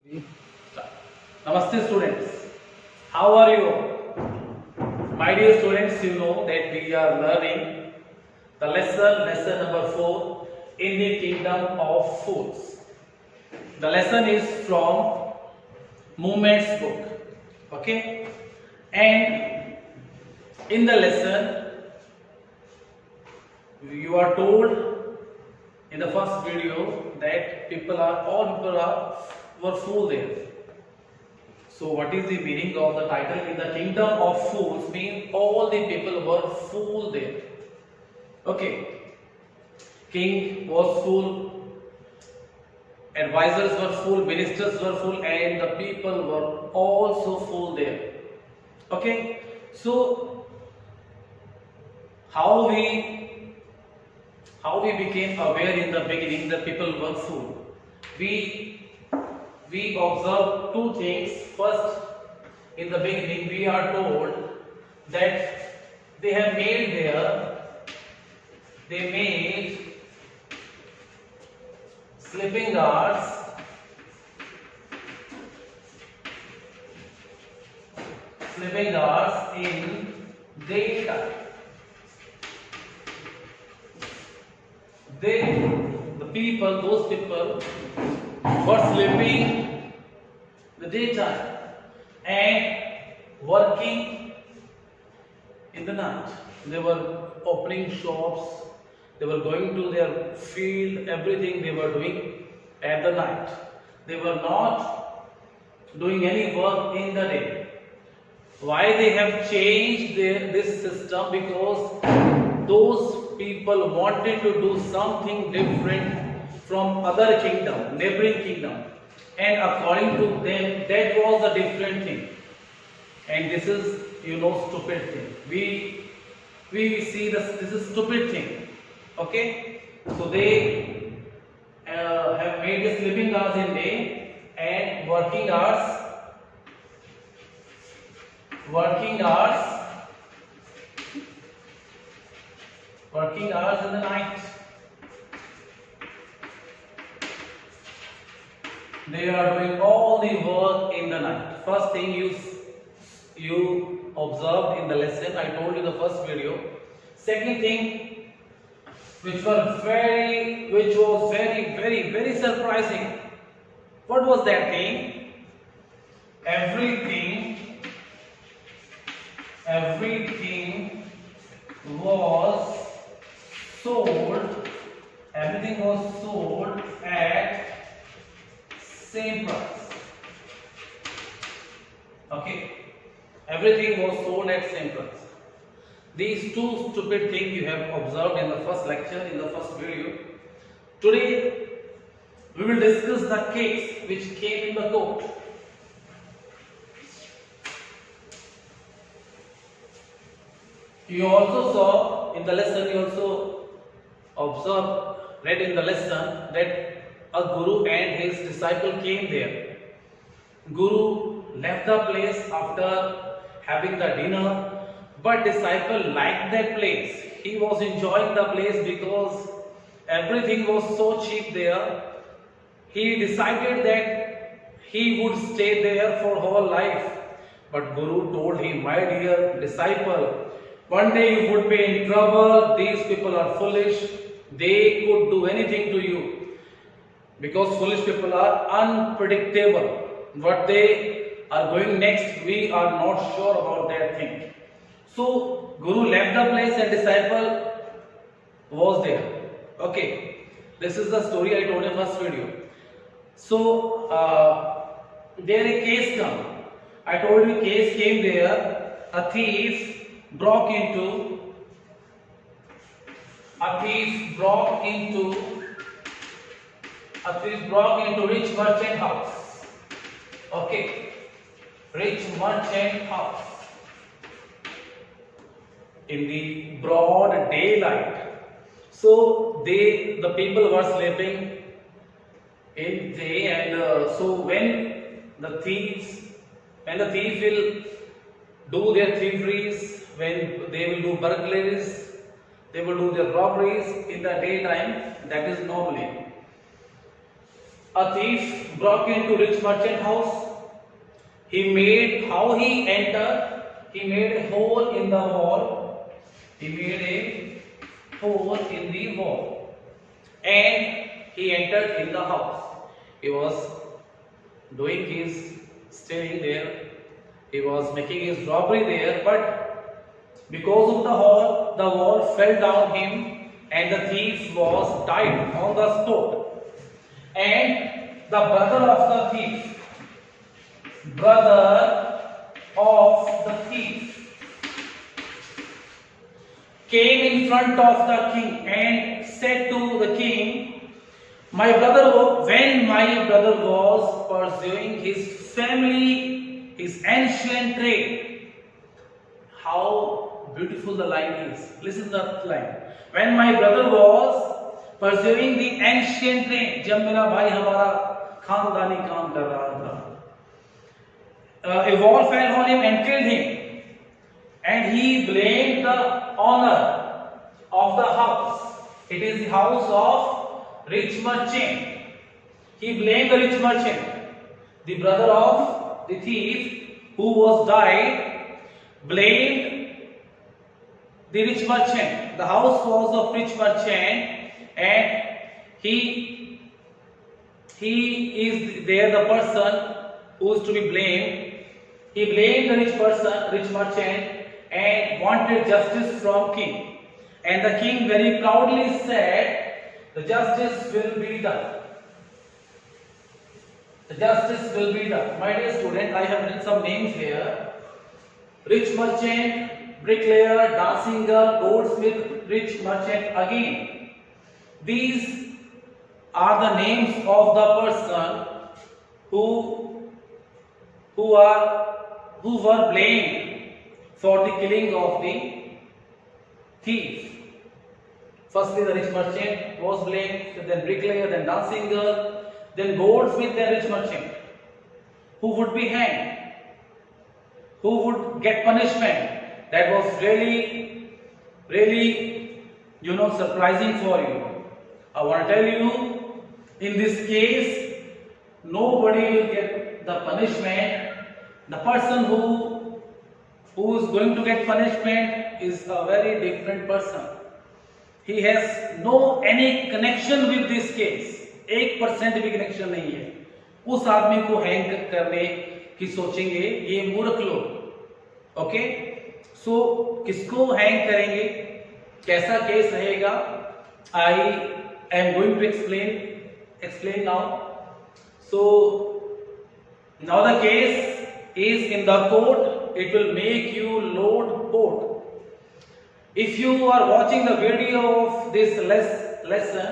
Start. Namaste students. How are you? My dear students, you know that we are learning the lesson number 4 in the kingdom of foods. The lesson is from Movements book. Okay? And in the lesson, you are told in the first video that all people were full there. So what is the meaning of the title? In the kingdom of fools means all the people were full there. Okay. King was full, advisors were full, ministers were full, and the people were also full there. Okay. So how we became aware in the beginning that people were full? We observe two things. First, in the beginning, we are told that they made sleeping guards in daytime. Those people were sleeping the daytime and working in the night. They were opening shops, they were going to their field, everything they were doing at the night. They were not doing any work in the day. Why they have changed this system? Because those people wanted to do something different from other kingdom, neighboring kingdom, and according to them that was a different thing. And this is stupid thing. We see this is stupid thing. Okay, so they have made the sleeping hours in day and working hours in the night. They are doing all the work in the night. First thing you observed in the lesson, I told you the first video. Second thing, which was very, very surprising. What was that thing? Everything was sold. Everything was sold at same price. Okay, everything was sold at same price. These two stupid things you have observed in the first lecture, in the first video. Today we will discuss the case which came in the court. You also saw in the lesson, read in the lesson that a guru and his disciple came there. Guru left the place after having the dinner, but disciple liked that place. He was enjoying the place because everything was so cheap there. He decided that he would stay there for whole life. But Guru told him, my dear disciple, one day you would be in trouble. These people are foolish. They could do anything to you. Because foolish people are unpredictable. What they are going next, we are not sure about that thing. So Guru left the place and disciple was there. Okay, this is the story I told in first video. So there a case come. I told you case came there. A thief broke into rich merchant house. Okay, rich merchant house in the broad daylight. So the people were sleeping in day, and so when the thief will do their thieveries, when they will do burglaries, they will do their robberies in the daytime. That is normally. A thief broke into rich merchant house. How he entered? He made a hole in the wall. He made a hole in the wall, and he entered in the house. He was doing his stealing there. He was making his robbery there, but because of the wall fell down him, and the thief was died on the spot. And the brother of the thief came in front of the king and said to the king, when my brother was pursuing his family, his ancient trade. How beautiful the line is. Listen to that line. When my brother was pursuing the ancient trade, जब मेरा भाई हमारा खानदानी काम कर रहा था, a wall fell on him and killed him, and he blamed the owner of the house. It is the house of rich merchant. He blamed the rich merchant, the brother of the thief who was died, blamed the rich merchant. The house was of rich merchant, and he is there the person who is to be blamed. He blamed the rich merchant, and wanted justice from king. And the king very proudly said, the justice will be done. The justice will be done. My dear student, I have written some names here. Rich merchant, bricklayer, dancing girl, goldsmith, rich merchant again. These are the names of the person who were blamed for the killing of the thief. Firstly, the rich merchant was blamed, then bricklayer, then dancing girl, then goldsmith, then rich merchant. Who would be hanged? Who would get punishment? That was really surprising for you. I want to tell you, in this case, nobody will get the punishment. The person who is going to get punishment is a very different person. He has no any connection with this case. 1% भी connection नहीं है. उस आदमी को hang करने की सोचेंगे ये मूर्ख लोग. ओके, सो किसको हैंग करेंगे, कैसा केस रहेगा, I am going to explain now. So now the case is in the court. It will make you load court. If you are watching the video of this lesson,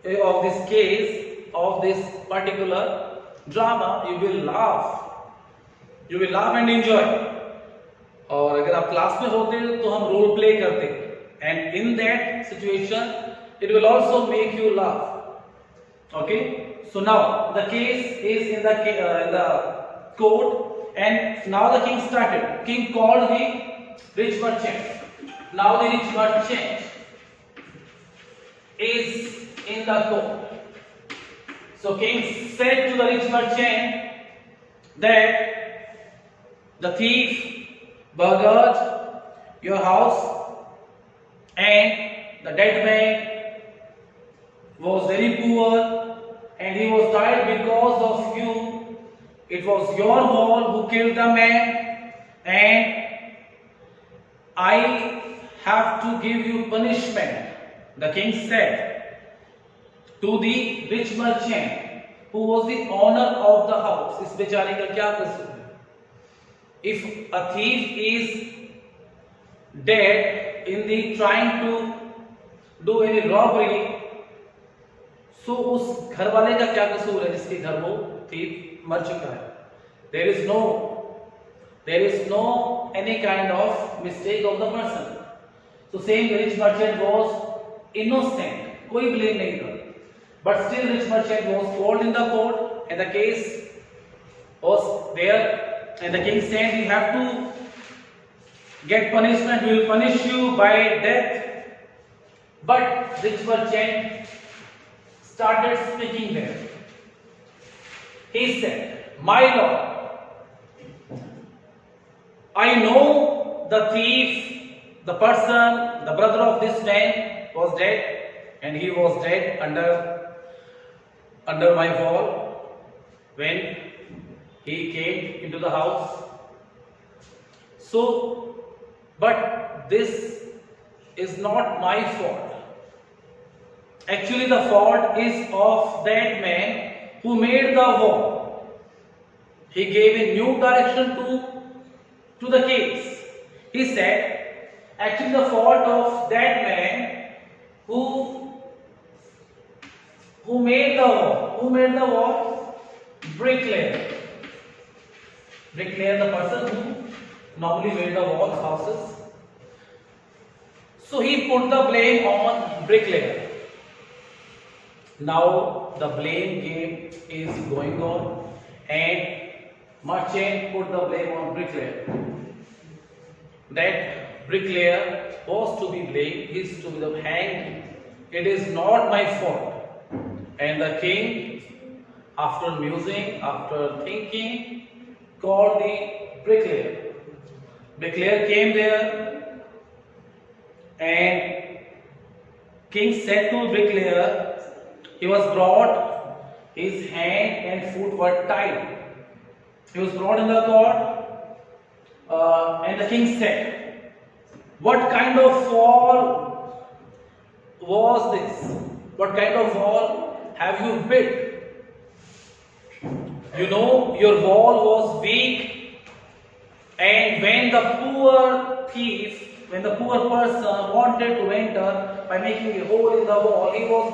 of this case, of this particular drama, you will laugh and enjoy. और अगर आप class में होते तो हम role play करते, and in that situation it will also make you laugh. Okay, so now the case is in the court, and now the king started. King called the rich merchant. Now the rich merchant is in the court. So king said to the rich merchant that the thief burgled your house, and the dead man was very poor, and he was died because of you. It was your wall who killed the man, and I have to give you punishment. The king said to the rich merchant, who was the owner of the house. इस बेचारे का क्या कसूर है? If a thief is dead in the trying to do any robbery, so उस घर वाले का क्या कसूर है जिसके घर वो thief मर चुका है? There is no any kind of mistake of the person. So same rich merchant was innocent, कोई blame नहीं था. But still rich merchant was called in the court, and the case was there, and the king said, you have to get punishment, we will punish you by death. But rich merchant started speaking there. He said, "My lord, I know the thief, the person, the brother of this man was dead, and he was dead under my wall when he came into the house. So, but this is not my fault. Actually, the fault is of that man who made the wall. He gave a new direction to the case. He said, actually the fault of that man who made the wall. Who made the wall? Bricklayer. Bricklayer, the person who normally made the walls, houses. So he put the blame on bricklayer. Now the blame game is going on, and merchant put the blame on bricklayer. That bricklayer was to be blamed, is to be hanged. It is not my fault. And the king, after musing, after thinking, called the bricklayer. Bricklayer came there, and king said to bricklayer, he was brought, his hand and foot were tied. He was brought in the court, and the king said, "What kind of wall was this? What kind of wall have you built? You know, your wall was weak, and when the poor thief, when the poor person wanted to enter by making a hole in the wall, he was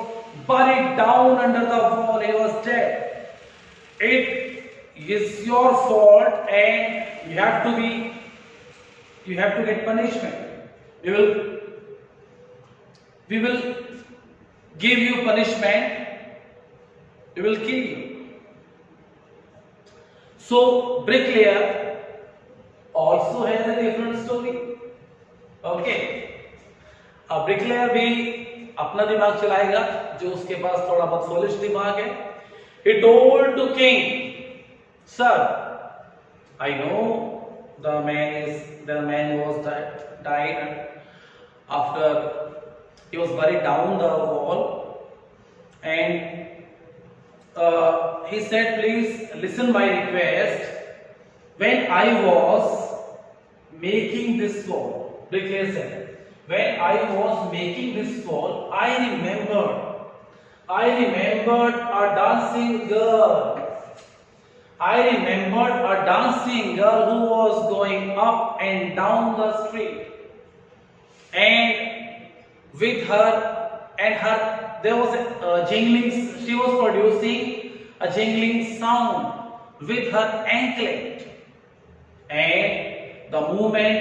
buried down under the wall, he was dead. It is your fault, and you have to get punishment. We will give you punishment. We will kill you." So bricklayer also has a different story. Okay, अब bricklayer भी अपना दिमाग चलाएगा, जो उसके पास थोड़ा बहुत फॉलिश दिमाग है. He told to king, "Sir, I know the man was died after he was buried down the wall, and he said, please listen my request. When I was making this wall," bricklayer said, "when I was making this wall, I remembered a dancing girl. I remembered a dancing girl who was going up and down the street, and with her there was a jingling. She was producing a jingling sound with her anklet, and the movement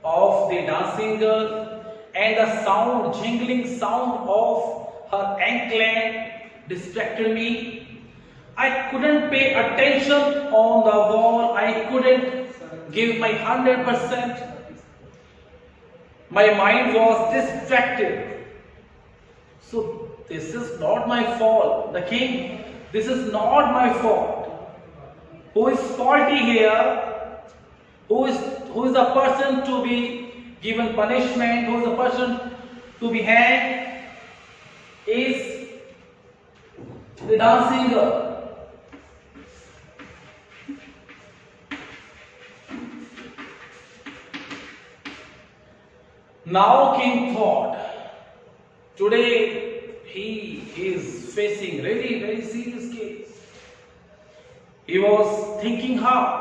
of the dancing girl and the jingling sound of her anklet distracted me. I couldn't pay attention on the wall. I couldn't give my 100%. My mind was distracted. So this is not my fault." The king, "This is not my fault. Who is faulty here? Who is the person to be given punishment? Who is the person to be hanged? Is the dancing girl." Now king thought, today he is facing really very serious case. He was thinking hard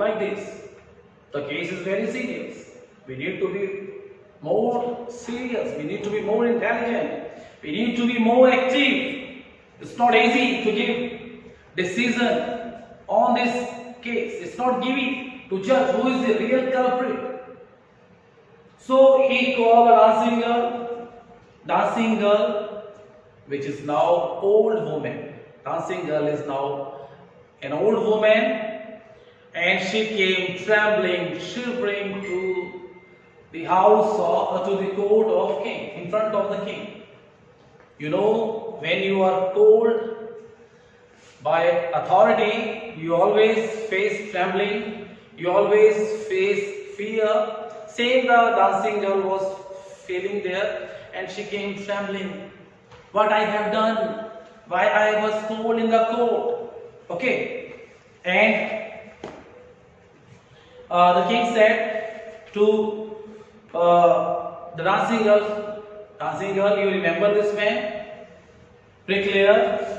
like this. The case is very serious. We need to be more serious. We need to be more intelligent. We need to be more active. It's not easy to give decision on this case. It's not easy to judge who is the real culprit. So he called a dancing girl, which is now old woman. Dancing girl is now an old woman, and she came trembling, shivering to the house or to the court of king, in front of the king. You know, when you are cold, By authority, you always face trembling, you always face fear. Same the dancing girl was feeling there, and she came trembling. What I have done? Why I was told in the court? Okay, and the king said to the dancing girl, you remember this man, bricklayer?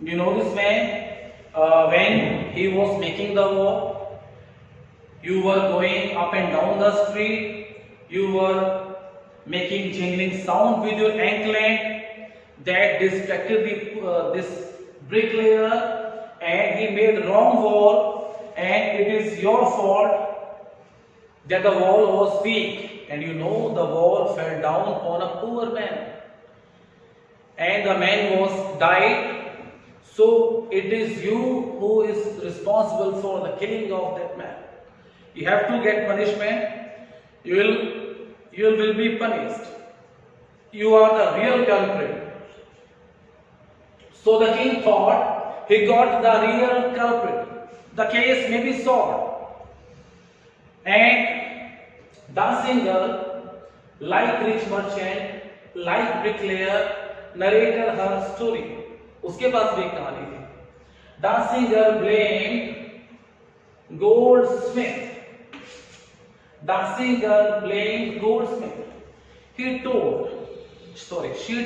You know this man, when he was making the wall, you were going up and down the street, you were making jingling sound with your anklet that distracted this bricklayer, and he made wrong wall, and it is your fault that the wall was weak, and you know the wall fell down on a poor man, and the man was died. So it is you who is responsible for the killing of that man. You have to get punishment. You will be punished. You are the real culprit. So the king thought he got the real culprit. The case may be solved. And dancing girl, like rich merchant, like bricklayer, narrated her story. उसके पास भी एक कहानी थी. Dancing girl blamed goldsmith. Dancing girl blamed goldsmith. She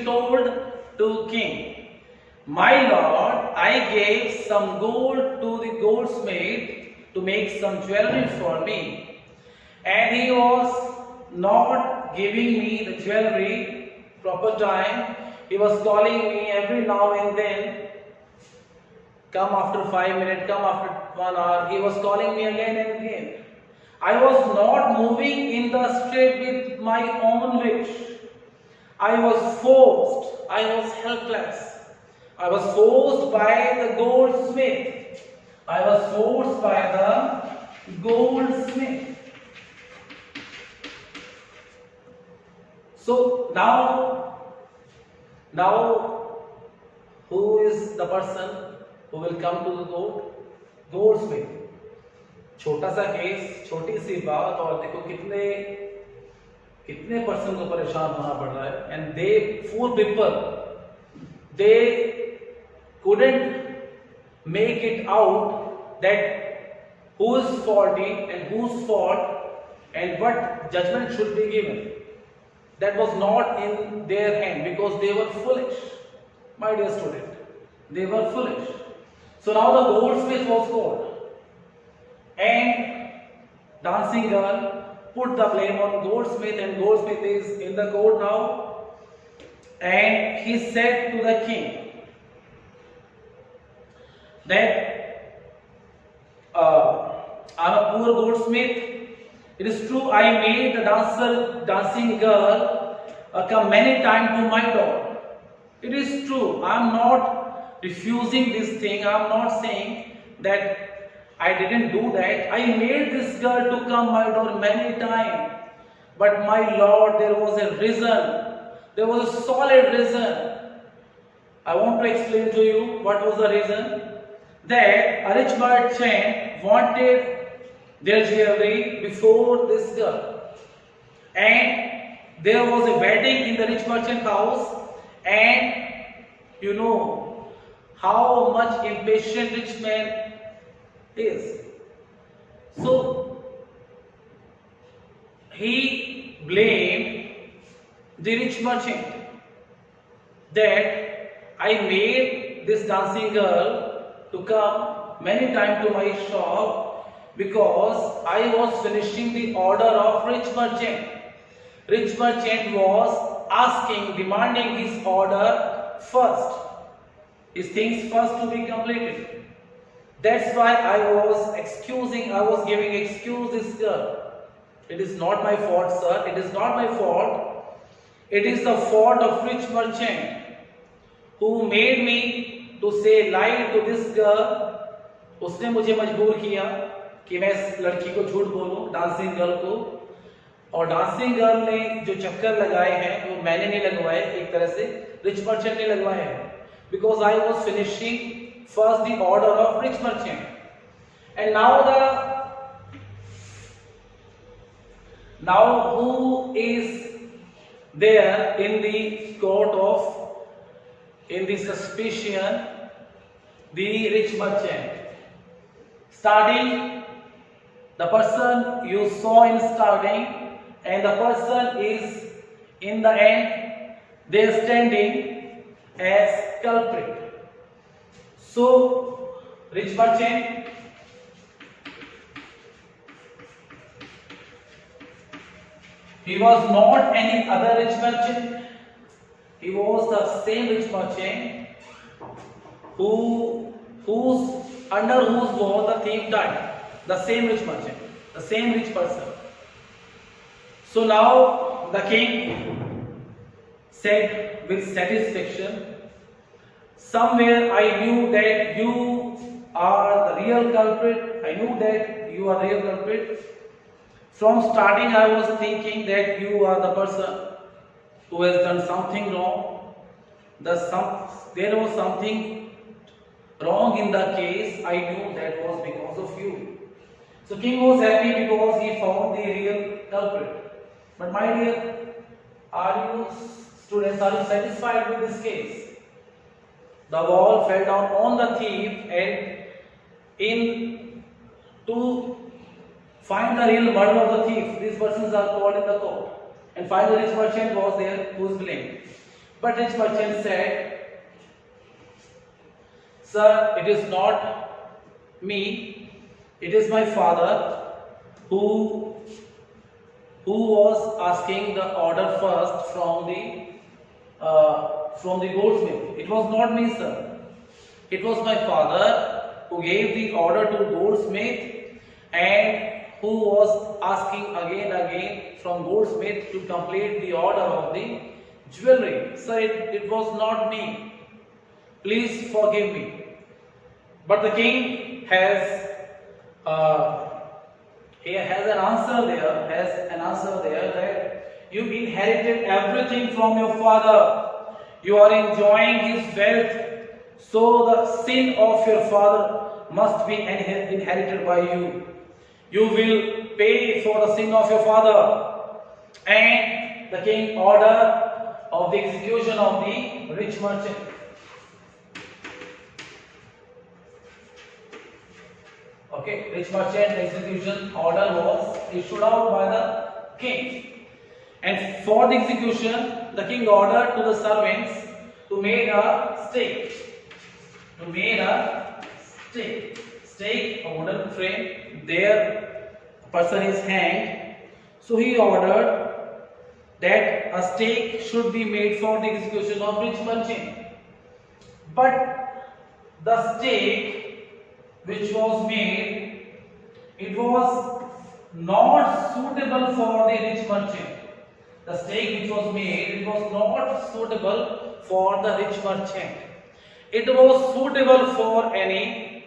told to king, my lord, I gave some gold to the goldsmith to make some jewelry for me, and he was not giving me the jewelry proper time. He was calling me every now and then. Come after 5 minutes, come after 1 hour. He was calling me again and again. I was not moving in the street with my own wish. I was forced. I was helpless. I was forced by the goldsmith. I was forced by the goldsmith. So now, who is the person who will come to the court? Goldsmith. छोटा सा case, छोटी सी बात, और देखो कितने person को परेशान होना पड़ रहा है. And they 4 people, they couldn't make it out that who is faulty and whose fault and what judgment should be given. That was not in their hand because they were foolish. My dear student, they were foolish. So now the goldsmith was called, and dancing girl put the blame on goldsmith, and goldsmith is in the court now, and he said to the king that I'm a poor goldsmith. It is true, I made the dancing girl come many times to my door. It is true, I am not refusing this thing. I am not saying that I didn't do that. I made this girl to come my door many times. But my lord, there was a reason. There was a solid reason. I want to explain to you what was the reason. That a rich merchant wanted their jewelry before this girl, and there was a wedding in the rich merchant house, and you know how much impatient rich man is. So he blamed the rich merchant that I made this dancing girl to come many times to my shop because I was finishing the order of rich merchant. Rich merchant was demanding his order first, his things first to be completed. That's why I was giving excuse this girl. It is not my fault, sir. It is not my fault. It is the fault of rich merchant who made me to say lie to this girl. उसने मुझे मजबूर किया कि मैं इस लड़की को झूठ बोलूं, डांसिंग गर्ल को. और डांसिंग गर्ल ने जो चक्कर लगाए हैं वो मैंने नहीं लगवाए, एक तरह से रिच मर्चेंट ने लगवाए हैं. Because I was finishing first the order of rich merchant. And now who is there in the court of, in the suspicion? The rich merchant. Starting, the person you saw in starting, and the person is in the end, they are standing as culprit. So, rich merchant, he was not any other rich merchant. He was the same rich merchant under whose was the thief died. The same rich merchant, the same rich person. So now the king said with satisfaction, somewhere I knew that you are the real culprit. I knew that you are the real culprit. From starting I was thinking that you are the person who has done something wrong. There was something wrong in the case. I knew that was because of you. So king was happy because he found the real culprit. But my dear, are you students, are you satisfied with this case? The wall fell down on the thief, and to find the real murder of the thief, these persons are called in the court. And finally rich merchant was there who is blamed. But rich merchant said, sir, it is not me, it is my father who was asking the order first from the goldsmith. It was not me, sir. It was my father who gave the order to goldsmith and who was asking again from goldsmith to complete the order of the jewelry. Sir, it was not me. Please forgive me. But the king has an answer there that you inherited everything from your father. You are enjoying his wealth, so the sin of your father must be inherited by you. You will pay for the sin of your father. And the king ordered of the execution of the rich merchant. Okay, rich merchant execution order was issued out by the king. And for the execution, the king ordered to the servants to make a stake. Stake, a wooden frame. There, a person is hanged. So he ordered that a stake should be made for the execution of rich merchant. But the stake which was made, it was not suitable for the rich merchant. The stake which was made, it was not suitable for the rich merchant. It was suitable for any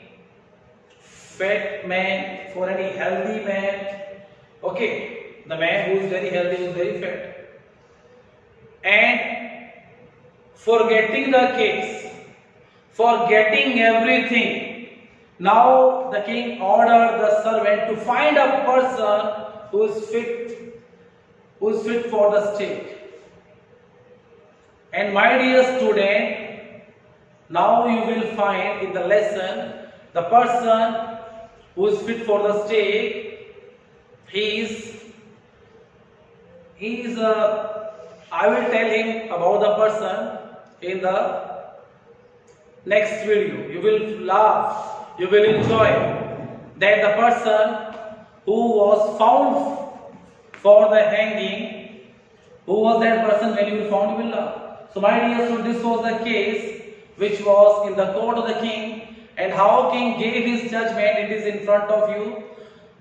fat man, for any healthy man. Okay, the man who is very healthy, who is very fat. And forgetting the case, forgetting everything, now the king ordered the servant to find a person who is fit for the stake. And my dear student, now you will find in the lesson the person who is fit for the stake. I will tell him about the person in the next video. You will laugh, you will enjoy that the person who was found for the hanging, who was that person when you will found, you will laugh. So my dear students, this was the case which was in the court of the king, and how king gave his judgment, it is in front of you.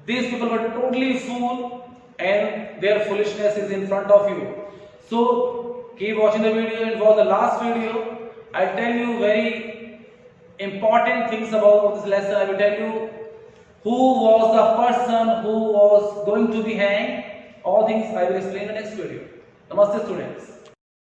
These people were totally fool and their foolishness is in front of you. So keep watching the video, and for the last video I'll tell you very important things about this lesson. I will tell you who was the person who was going to be hanged. All things I will explain in the next video. Namaste students.